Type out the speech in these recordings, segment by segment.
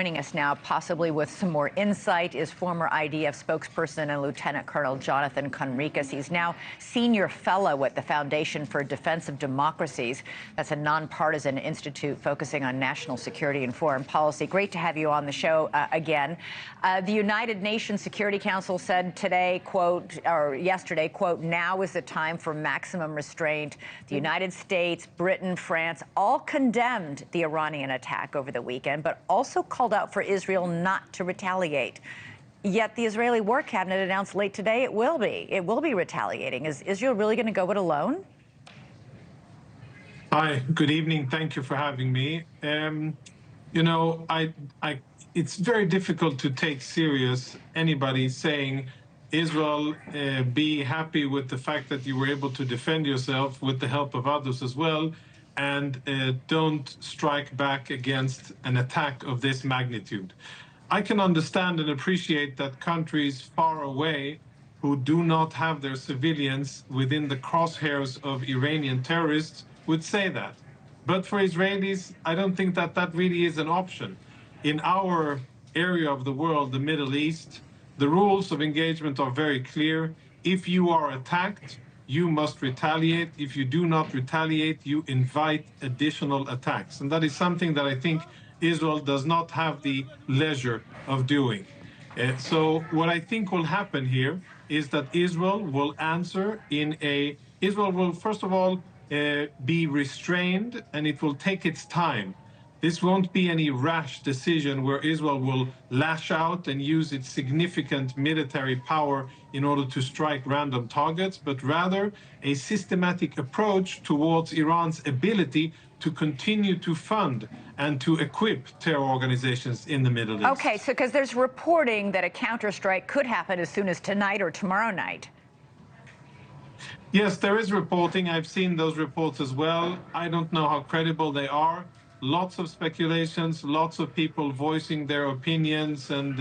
Joining us now, possibly with some more insight, is former IDF spokesperson and Lieutenant Colonel Jonathan Conricus. He's now senior fellow at the Foundation for Defense of Democracies. That's a nonpartisan institute focusing on national security and foreign policy. Great to have you on the show again. The United Nations Security Council said today, quote, or yesterday, quote, now is the time for maximum restraint. The United States, Britain, France all condemned the Iranian attack over the weekend, but also called out for Israel not to retaliate. Yet the Israeli War Cabinet announced late today it will be retaliating. Is Israel really going to go it alone? Hi, good evening. Thank you for having me. You know, it's very difficult to take serious anybody saying, Israel, be happy with the fact that you were able to defend yourself with the help of others as well, and don't strike back against an attack of this magnitude. I can understand and appreciate that countries far away who do not have their civilians within the crosshairs of Iranian terrorists would say that. But for Israelis, I don't think that that really is an option. In our area of the world, the Middle East, the rules of engagement are very clear. If you are attacked, you must retaliate. If you do not retaliate, you invite additional attacks. And that is something that I think Israel does not have the leisure of doing. So what I think will happen here is that Israel will answer Israel will, first of all, be restrained, and it will take its time. This won't be any rash decision where Israel will lash out and use its significant military power in order to strike random targets, but rather a systematic approach towards Iran's ability to continue to fund and to equip terror organizations in the Middle East. Okay, so because there's reporting that a counterstrike could happen as soon as tonight or tomorrow night. Yes, there is reporting. I've seen those reports as well. I don't know how credible they are. Lots of speculations, lots of people voicing their opinions and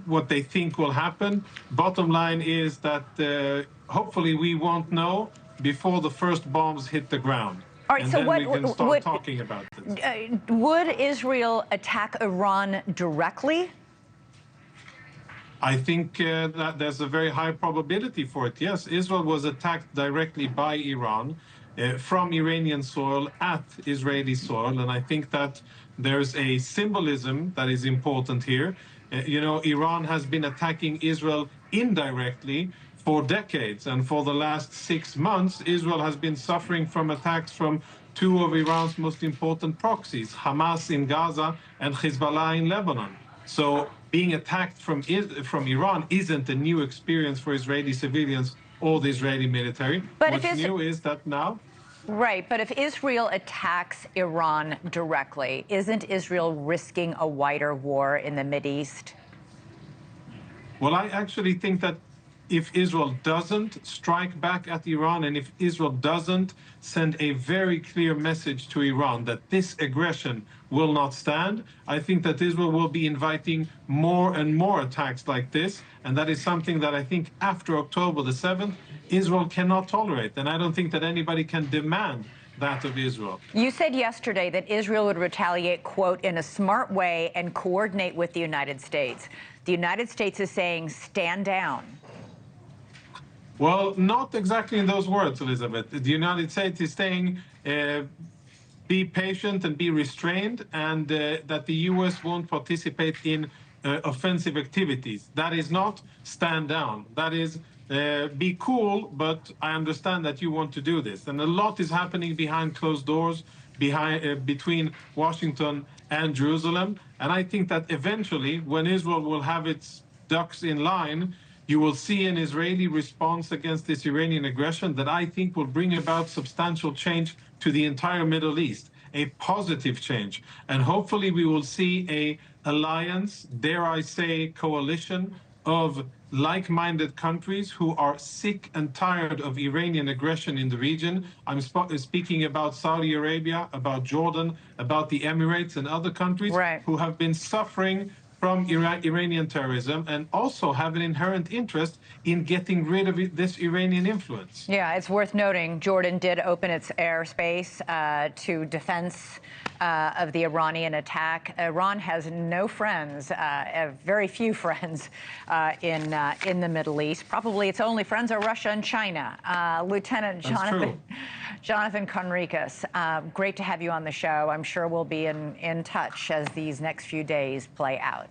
what they think will happen. Bottom line is that hopefully we won't know before the first bombs hit the ground. All right, and so then what we can start talking about this. Would Israel attack Iran directly? I think that there's a very high probability for it. Yes, Israel was attacked directly by Iran from Iranian soil at Israeli soil. And I think that there's a symbolism that is important here. You know, Iran has been attacking Israel indirectly for decades. And for the last 6 months, Israel has been suffering from attacks from two of Iran's most important proxies, Hamas in Gaza and Hezbollah in Lebanon. So being attacked from Iran isn't a new experience for Israeli civilians or the Israeli military. But what's new is that now... Right, but if Israel attacks Iran directly, isn't Israel risking a wider war in the Mideast? Well, I actually think that if Israel doesn't strike back at Iran, and if Israel doesn't send a very clear message to Iran that this aggression will not stand, I think that Israel will be inviting more and more attacks like this. And that is something that I think after October the 7th, Israel cannot tolerate. And I don't think that anybody can demand that of Israel. You said yesterday that Israel would retaliate, quote, in a smart way and coordinate with the United States. The United States is saying, stand down. Well, not exactly in those words, Elizabeth. The United States is saying, be patient and be restrained, and that the U.S. won't participate in offensive activities. That is not stand down. That is be cool, but I understand that you want to do this. And a lot is happening behind closed doors, between Washington and Jerusalem. And I think that eventually, when Israel will have its ducks in line, you will see an Israeli response against this Iranian aggression that I think will bring about substantial change to the entire Middle East, a positive change. And hopefully we will see a alliance, dare I say, coalition of like-minded countries who are sick and tired of Iranian aggression in the region. I'm speaking about Saudi Arabia, about Jordan, about the Emirates and other countries who have been suffering from Iranian terrorism and also have an inherent interest in getting rid of this Iranian influence. Yeah, it's worth noting Jordan did open its airspace to defense of the Iranian attack. Iran has no friends, very few friends in the Middle East. Probably its only friends are Russia and China. Lieutenant Jonathan Conricus, great to have you on the show. I'm sure we'll be in touch as these next few days play out.